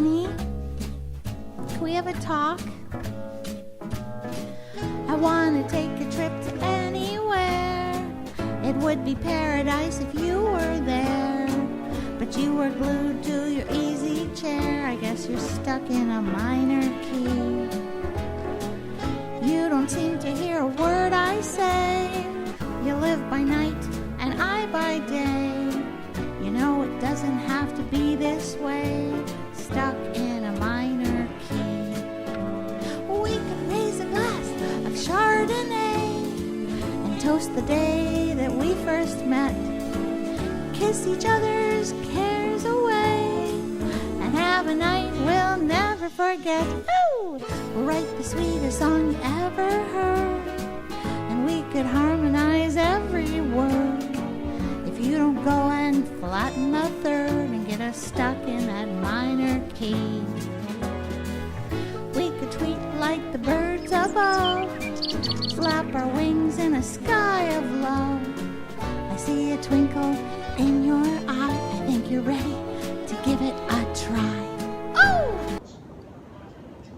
honey, can we have a talk? I want to take a trip to anywhere. It would be paradise if you were there. But you were glued to your easy chair. I guess you're stuck in a minor key. You don't seem to hear a word I say. You live by night and I by day. You know it doesn't have to be this way. Stuck in a minor key. We could raise a glass of Chardonnay and toast the day that we first met. Kiss each other's cares away and have a night we'll never forget. Ooh! We'll write the sweetest song you ever heard, and we could harmonize every word. If you don't go and flatten the third and get us stuck in that minor key. We could tweet like the birds above, flap our wings in a sky of love. I see a twinkle in your eye. I think you're ready to give it a try. Oh!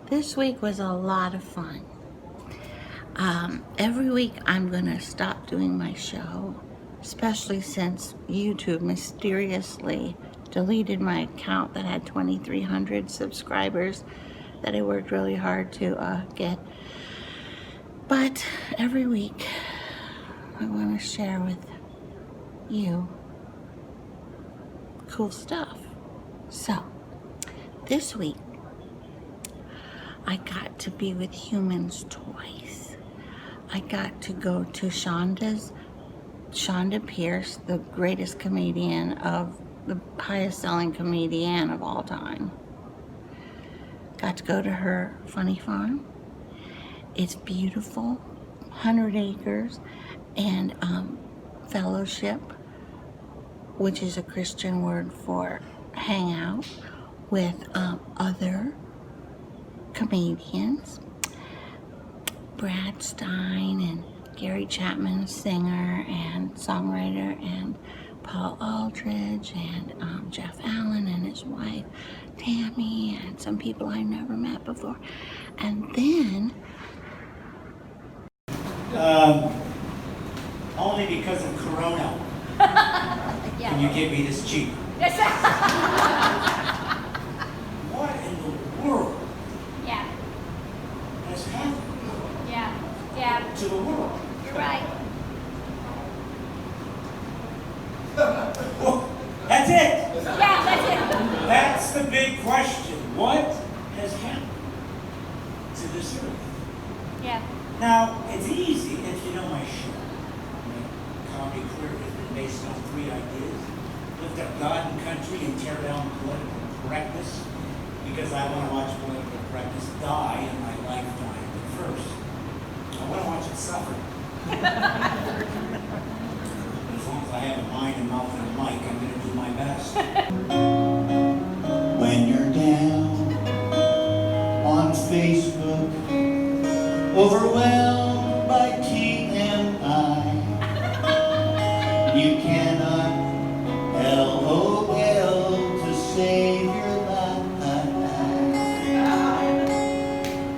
This week was a lot of fun. Every week I'm gonna stop doing my show, especially since YouTube mysteriously deleted my account that had 2,300 subscribers that I worked really hard to get. But every week I want to share with you cool stuff. So this week I got to be with humans twice. I got to go to Shonda Pierce, the greatest comedian of the highest selling comedian of all time. Got to go to her funny farm. It's beautiful, 100 acres, and fellowship, which is a Christian word for hang out with other comedians. Brad Stein and Gary Chapman, singer and songwriter, and Paul Aldridge, and Jeff Allen and his wife Tammy, and some people I've never met before. And then only because of Corona. Yeah. Can you give me this cheap? Yes. What in the world? Yeah. Has happened? Yeah. Yeah. To the world. You're right. Well, that's it. Yeah, that's it. That's the big question. What has happened to this earth? Yeah. Now, it's easy if you know my show. Comedy career has been based on 3 ideas. Lift up God and country and tear down political correctness, because I want to watch political correctness die in my lifetime. But first, I want to watch it suffer. As long as I have a mind, a mouth, and a mic, I'm going to do my best. When you're down on Facebook, overwhelmed by TMI, you cannot LOL to save your life,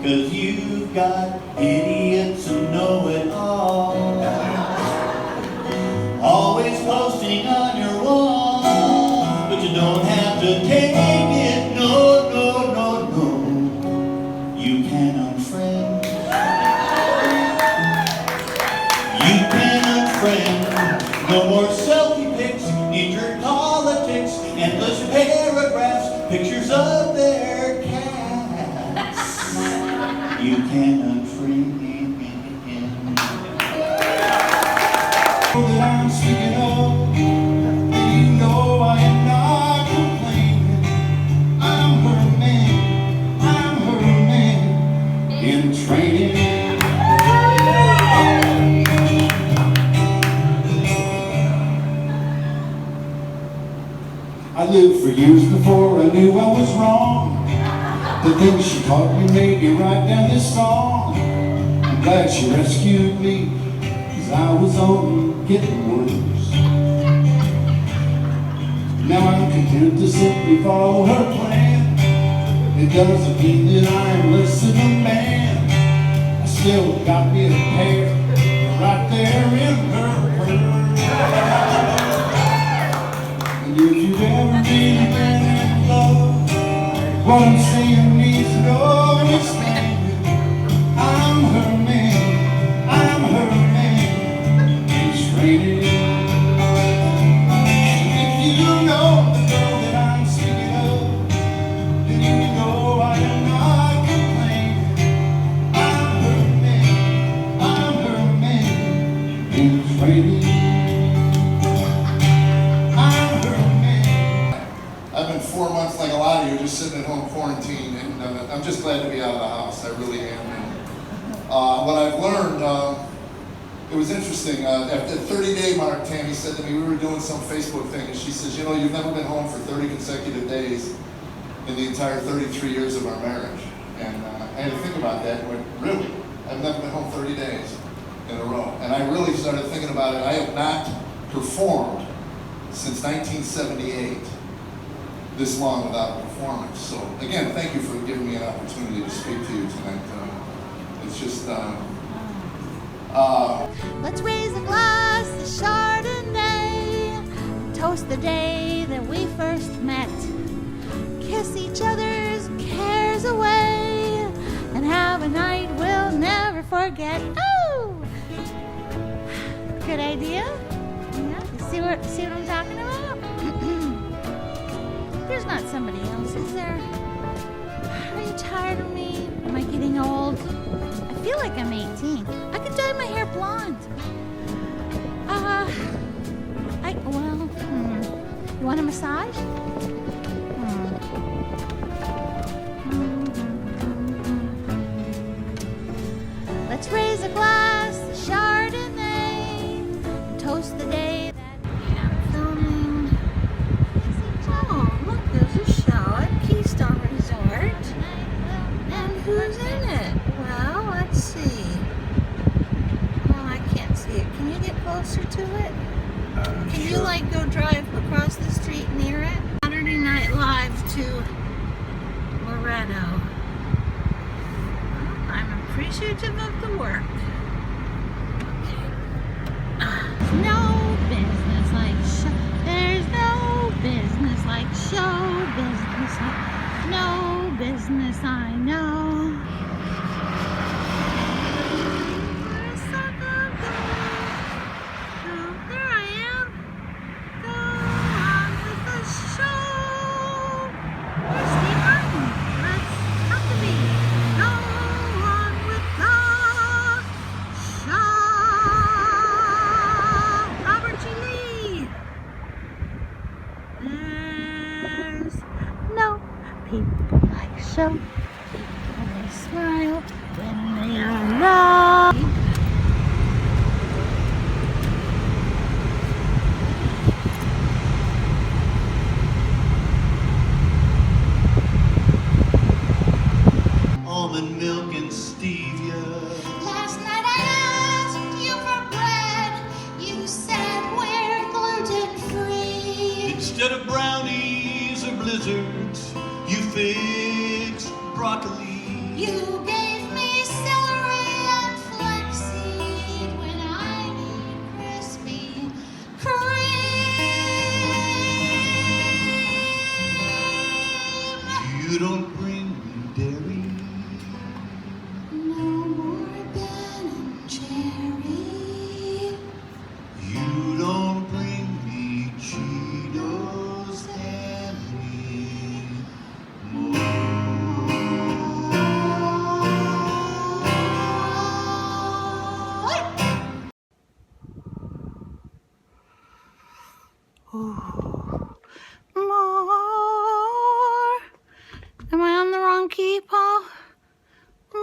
'cause you've got idiots who know it all, always posting on your wall, but you don't have to take it, no, no, no, no, you can unfriend. You can unfriend. No more selfie pics, knee-jerk politics, endless paragraphs, pictures of their cats. You can unfriend. That I'm speaking of, you know I am not complaining. I'm her man in training. I lived for years before I knew I was wrong. The things she taught me made me write down this song. I'm glad she rescued me, 'cause I was only getting worse. Now I'm content to simply follow her plan. It doesn't mean that I'm less than a man. I still got me a pair right there in her purse. And if you've ever really been in love, what I'm saying needs no understanding. I'm her man, I'm her man. It's raining. If you know the girl that I'm speaking of, then you know I am not complaining. I'm her man, I'm her man. It's raining. I'm her man. I've been 4 months, like a lot of you, just sitting at home quarantined, and I'm just glad to be out of the house. I really am. And what I've learned, it was interesting. At the 30-day mark, Tammy said to me, we were doing some Facebook thing, and she says, you know, you've never been home for 30 consecutive days in the entire 33 years of our marriage. And I had to think about that and went, really? I've never been home 30 days in a row. And I really started thinking about it. I have not performed since 1978 this long without a performance. So again, thank you for giving me an opportunity to speak to you tonight. It's just, Let's raise a glass to Chardonnay, toast the day that we first met, kiss each other's cares away, and have a night we'll never forget. Oh! Good idea? Yeah, you see what I'm talking about? There's not somebody else, is there? Are you tired of me? Am I getting old? I feel like I'm 18. I could dye my hair blonde. You want a massage? Let's raise a glass to Chardonnay, toast the day that I'm filming. Oh, look, there's a show at Keystone Resort. And who's in it? Well, let's see. Oh, I can't see it. Can you get closer to it? Can you, like, go drive across the street near it? Saturday Night Live to Loretto. Well, I'm appreciative of the work. Okay. No business like show. There's no business like show business. No business I know. There I am. Go on with the show. Where's Steve Martin? Let's have to be. Go on with the show. Robert G. Lee. There's no people like show. People they smile when they are loved. almond milk and stevia. Last night I asked you for bread. You said we're gluten-free. Instead of brownies or blizzards, you fixed broccoli. You gave me celery and flaxseed when I need Krispy Kreme. You don't bring me dairy. No more Ben and Jerry. You don't bring me Cheetos More. Am I on the wrong key, Paul? More.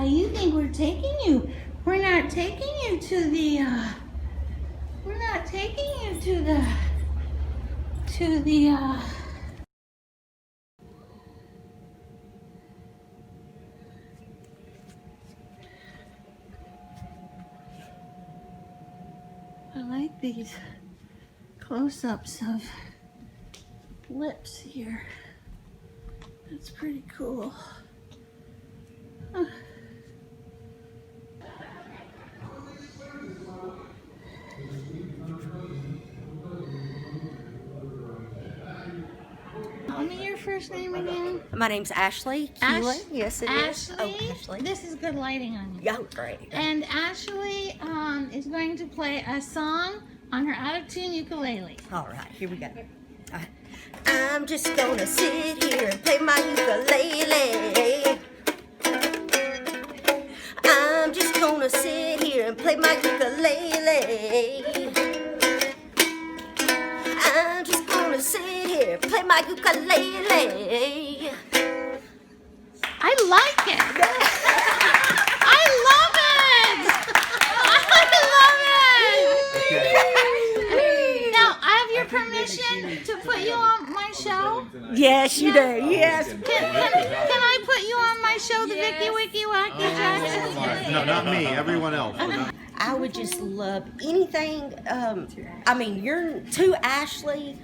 You think we're taking you? We're not taking you to the, we're not taking you to the, these close-ups of lips here. That's pretty cool. Huh. Tell me your first name again. My name's Ashley. Ash- Yes, it is. Ashley? Oh, Ashley. This is good lighting on you. Yeah, great. And Ashley is going to play a song on her out-of-tune ukulele. All right, here we go. All right. I'm just gonna sit here and play my ukulele. I'm just gonna sit here and play my ukulele. I'm just gonna sit here and play my ukulele. I like it. I love it. I love it. Now, I have your permission to put you on my show. Yes, you do. Yes. Can I put you on my show, the Vicki, Wicki, Wacky, Jackson? No, not me. Everyone else. I would just love anything. I mean, your two Ashley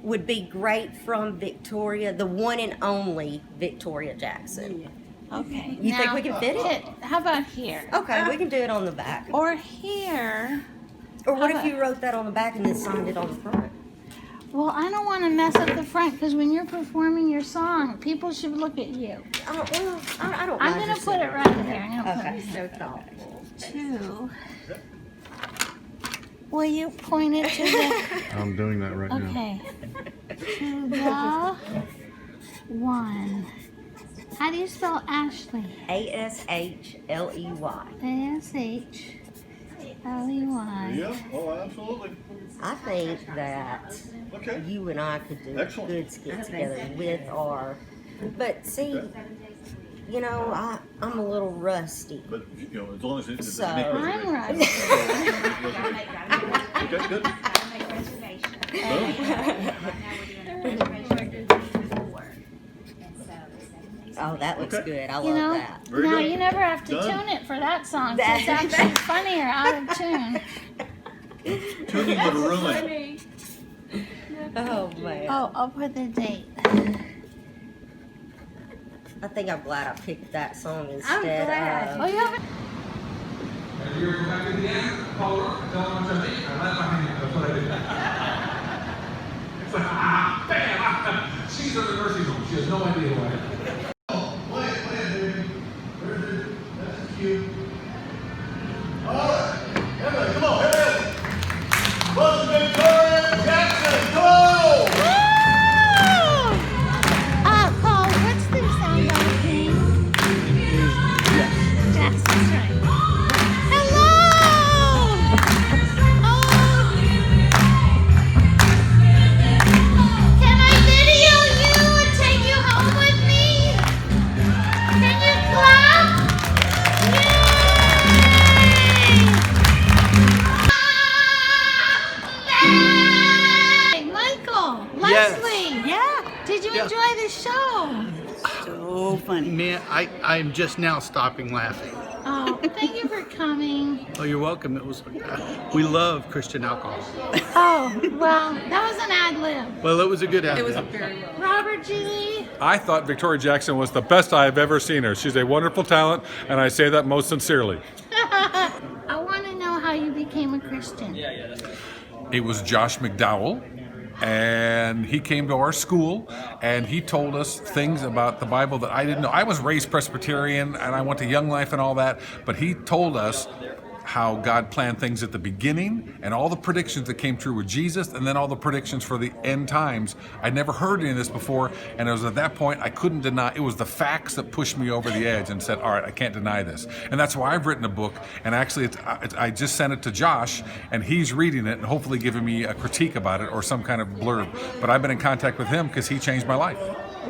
would be great from Victoria, the one and only Victoria Jackson. Okay. You think we can fit it? How about here? Okay, we can do it on the back. Or here. Or what how if you wrote that on the back and then signed it on the front? Well, I don't want to mess up the front because when you're performing your song, people should look at you. Oh, well, I don't I'm mind going your to put it sitting. right there. I'm gonna Okay, put so it thoughtful. two. Will you point it to the... I'm doing that right now. Okay. To the one. How do you spell Ashley? ASHLEY. A-S-H-L-E-Y. Yeah, oh, absolutely. I think that Okay. you and I could do a Excellent. good skit together with our. But see, you know, I'm a little rusty. But, you know, as long as it's So- I'm right. Okay, good. Oh, that looks Okay. good. I You love know, that. Very now good. you never have to Done. tune it for that song. That- It's actually funnier out of tune. Tuning would ruin. Oh man. Oh, I'll put the date. I think I'm glad I picked that song I'm instead glad. of. Oh, you have And you're back at the end, call her, tell them what you think. I let my hand, that's what I did. It's like, bam, she's in the nursing home. She has no idea why. Play it, baby. Where's it? That's cute. All right. Everybody, come on, hit it. Welcome Victoria Jackson, go! Paul, what's the sound on the king? Yes, that's right. Hello! Oh! Can I video you and take you home with me? Can you clap? Yay! Hey, Michael, Yes. Leslie, Yeah. did you enjoy the show? So funny. Man, I'm just now stopping laughing. Oh, thank you for coming. Oh, you're welcome. It was, we love Christian alcohol. Oh, well, that was an ad lib. Well, it was a good ad. Robert G. I thought Victoria Jackson was the best I have ever seen her. She's a wonderful talent, and I say that most sincerely. I want to know how you became a Christian. It was Josh McDowell, and he came to our school, and he told us things about the Bible that I didn't know. I was raised Presbyterian, and I went to Young Life and all that, but he told us how God planned things at the beginning and all the predictions that came true with Jesus, and then all the predictions for the end times. I'd never heard any of this before, and it was at that point I couldn't deny. It was the facts that pushed me over the edge and said, all right, I can't deny this. And that's why I've written a book, and actually I just sent it to Josh, and he's reading it and hopefully giving me a critique about it or some kind of blurb. But I've been in contact with him because he changed my life.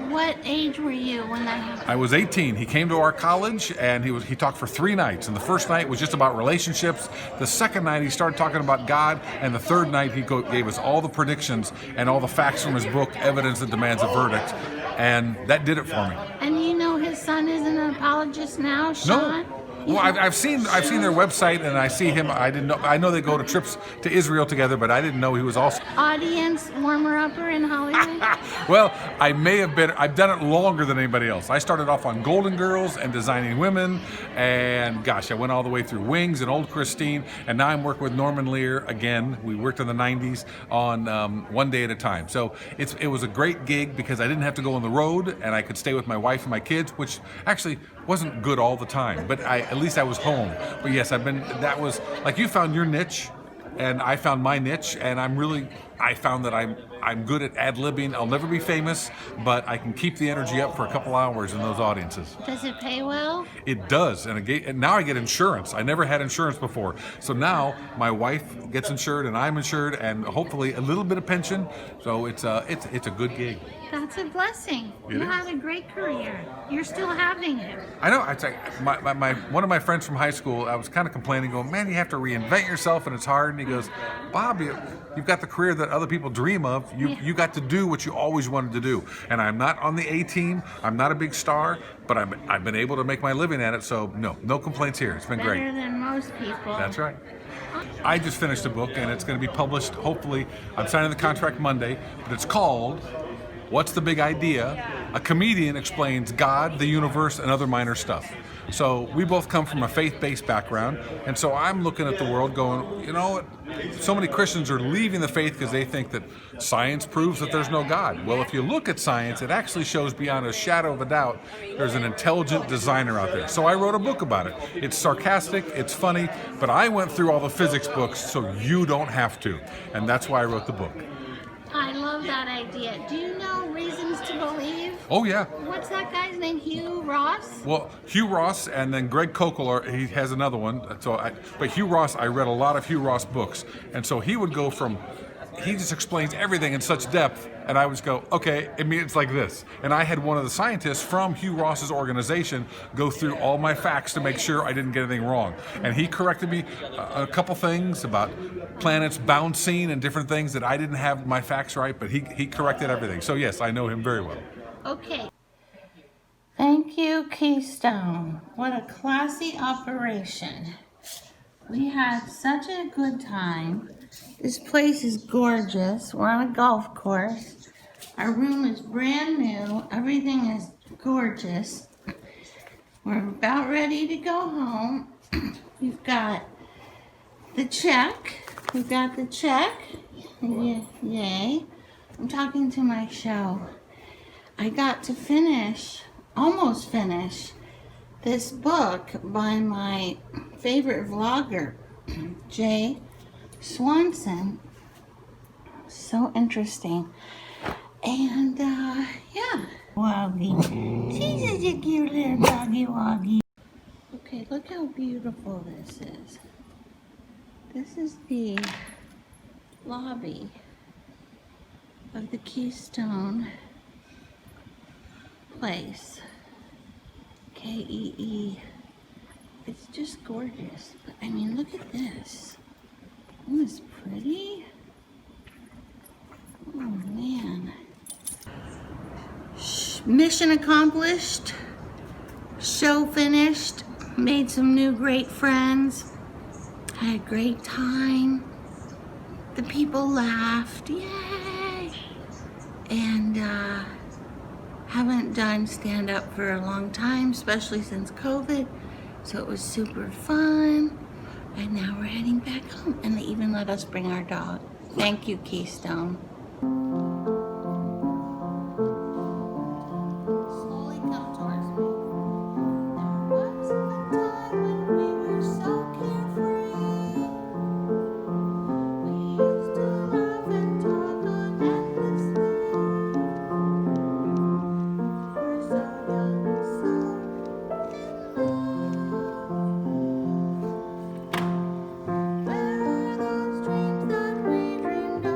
What age were you when that happened? I was 18. He came to our college and he talked for 3 nights. And the first night was just about relationships. The second night he started talking about God. And the third night he gave us all the predictions and all the facts from his book, Evidence That Demands a Verdict. And that did it for me. And you know his son is an apologist now, Sean? Well, I've seen their website, and I see him. I didn't know. I know they go to trips to Israel together, but I didn't know he was also. Audience warmer-upper in Hollywood? Well, I may have been. I've done it longer than anybody else. I started off on Golden Girls and Designing Women, and gosh, I went all the way through Wings and Old Christine, and now I'm working with Norman Lear again. We worked in the '90s on One Day at a Time. So it was a great gig because I didn't have to go on the road, and I could stay with my wife and my kids, which actually wasn't good all the time, but at least I was home. But yes, that was like you found your niche, and I found my niche, and I found that I'm good at ad-libbing. I'll never be famous, but I can keep the energy up for a couple hours in those audiences. Does it pay well? It does, and now I get insurance. I never had insurance before, so now my wife gets insured, and I'm insured, and hopefully a little bit of pension. So it's a good gig. That's a blessing. It You is. had a great career. You're still having it. I know. It's like one of my friends from high school. I was kind of complaining, going, "Man, you have to reinvent yourself, and it's hard." And he goes, "Bob, you've got the career that other people dream of. You got to do what you always wanted to do." And I'm not on the A team. I'm not a big star, but I've been able to make my living at it. So no complaints here. It's been Better great. than most people. That's right. I just finished a book, and it's going to be published. Hopefully, I'm signing the contract Monday. But it's called "What's the Big Idea?" A comedian explains God, the universe, and other minor stuff. So we both come from a faith-based background, and so I'm looking at the world going, you know what? So many Christians are leaving the faith because they think that science proves that there's no God. Well, if you look at science, it actually shows beyond a shadow of a doubt there's an intelligent designer out there. So I wrote a book about it. It's sarcastic, it's funny, but I went through all the physics books so you don't have to, and that's why I wrote the book. I love that idea. Do you know Reasons to Believe? Oh, yeah. What's that guy's name? Hugh Ross? Well, Hugh Ross and then Greg Kokel, he has another one. But Hugh Ross, I read a lot of Hugh Ross books. And so he would go he just explains everything in such depth, and I would just go, okay, I mean, it's like this. And I had one of the scientists from Hugh Ross's organization go through all my facts to make sure I didn't get anything wrong. And he corrected me a couple things about planets bouncing and different things that I didn't have my facts right, but he corrected everything. So yes, I know him very well. Okay. Thank you, Keystone. What a classy operation. We had such a good time. This place is gorgeous. We're on a golf course. Our room is brand new. Everything is gorgeous. We're about ready to go home. We've got the check. We've got the check. Yay. I'm talking to my show. I got to almost finish, this book by my favorite vlogger, Jay Swanson. So interesting. And, yeah. Woggy. She's such a cute little doggy woggy. Okay, look how beautiful this is. This is the lobby of the Keystone place. K-E-E. It's just gorgeous. But, I mean, look at this. Isn't this pretty? Oh, man. Mission accomplished. Show finished. Made some new great friends. Had a great time. The people laughed. Yay! And, haven't done stand-up for a long time, especially since COVID. So it was super fun. And now we're heading back home. And they even let us bring our dog. Thank you, Keystone. Slowly come towards me. There was a time when we were so carefree. We used to laugh and talk on endlessly. We were so young, so in love. Where are those dreams that we dreamed of?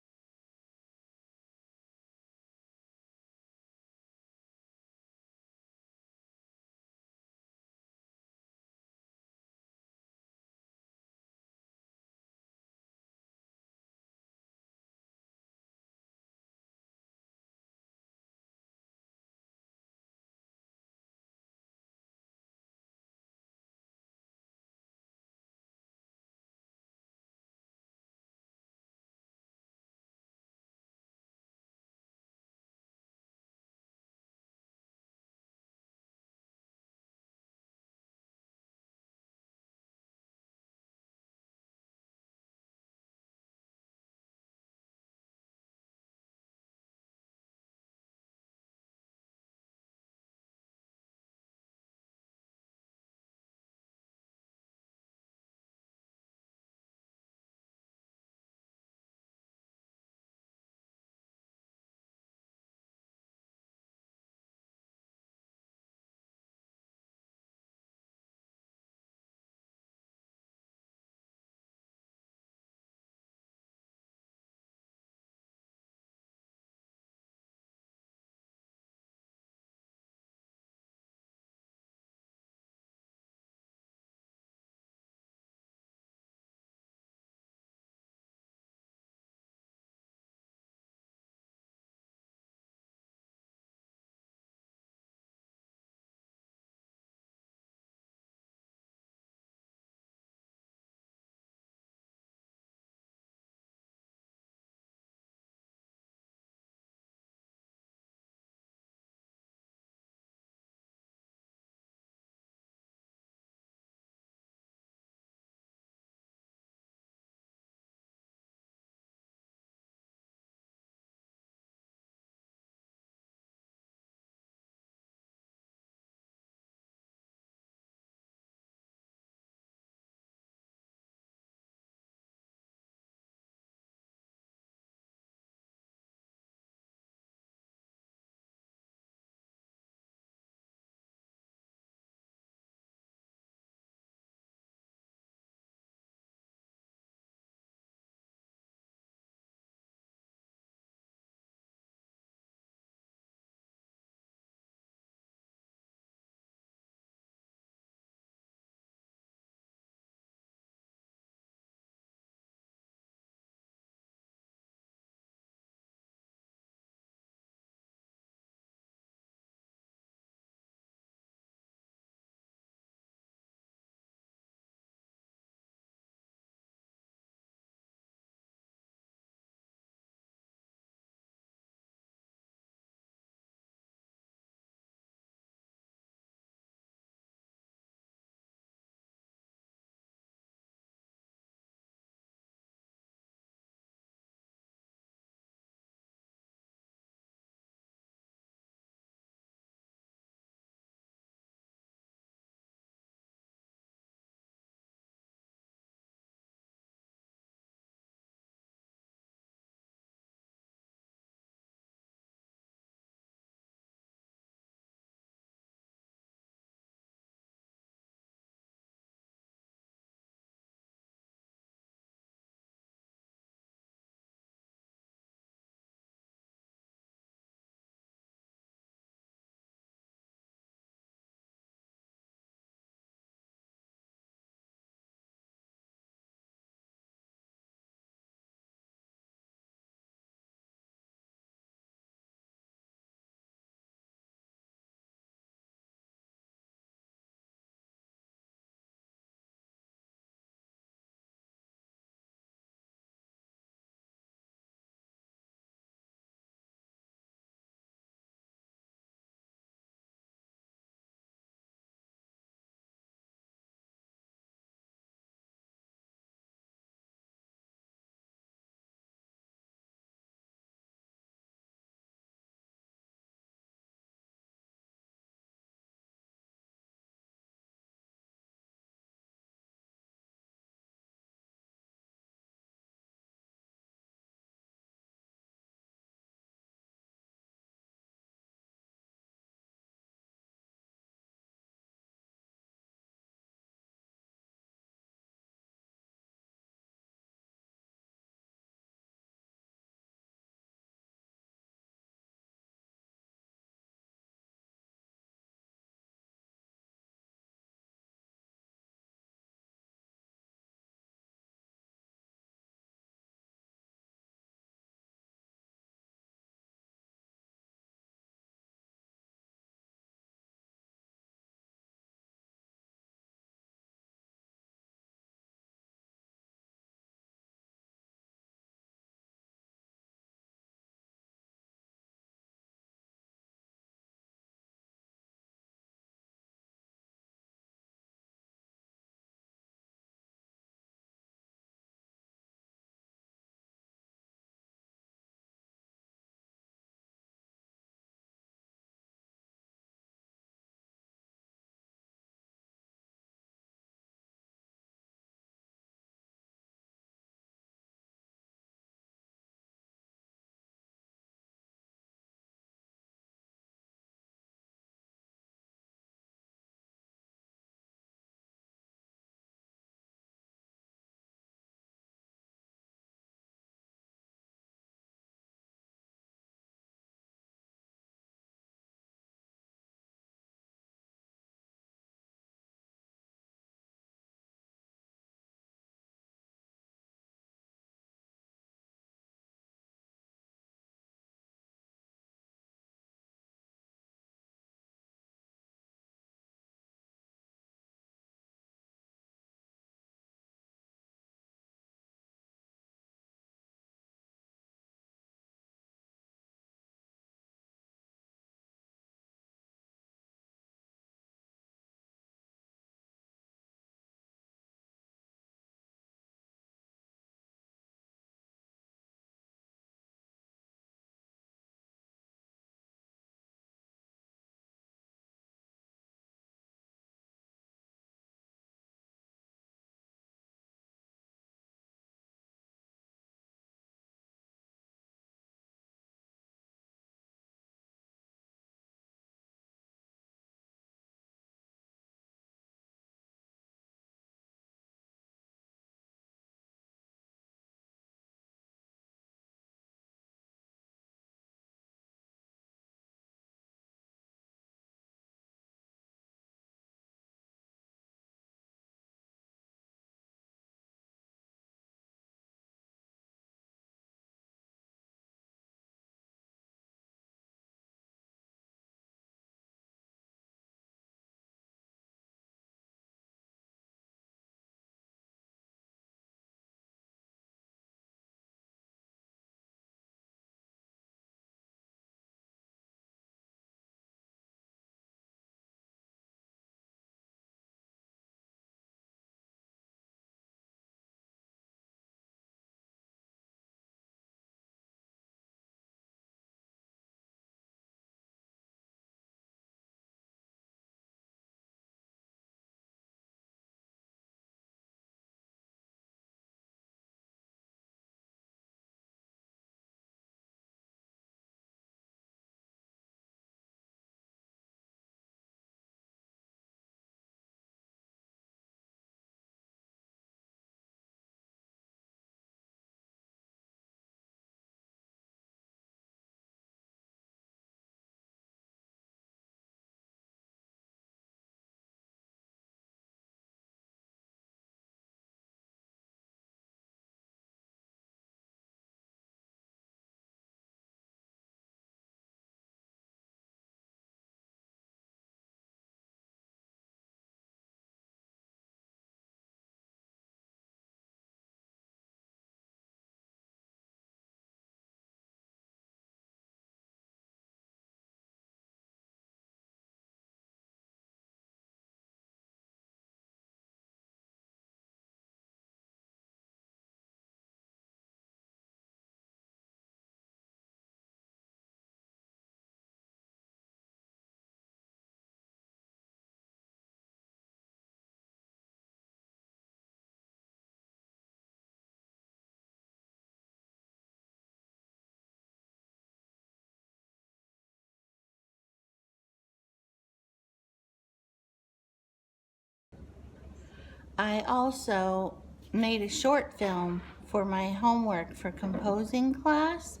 I also made a short film for my homework for composing class,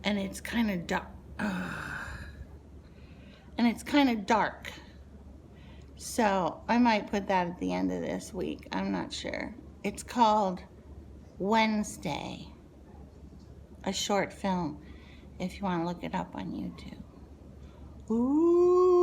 and it's kind of dark. So I might put that at the end of this week. I'm not sure. It's called Wednesday, a short film, if you want to look it up on YouTube. Ooh.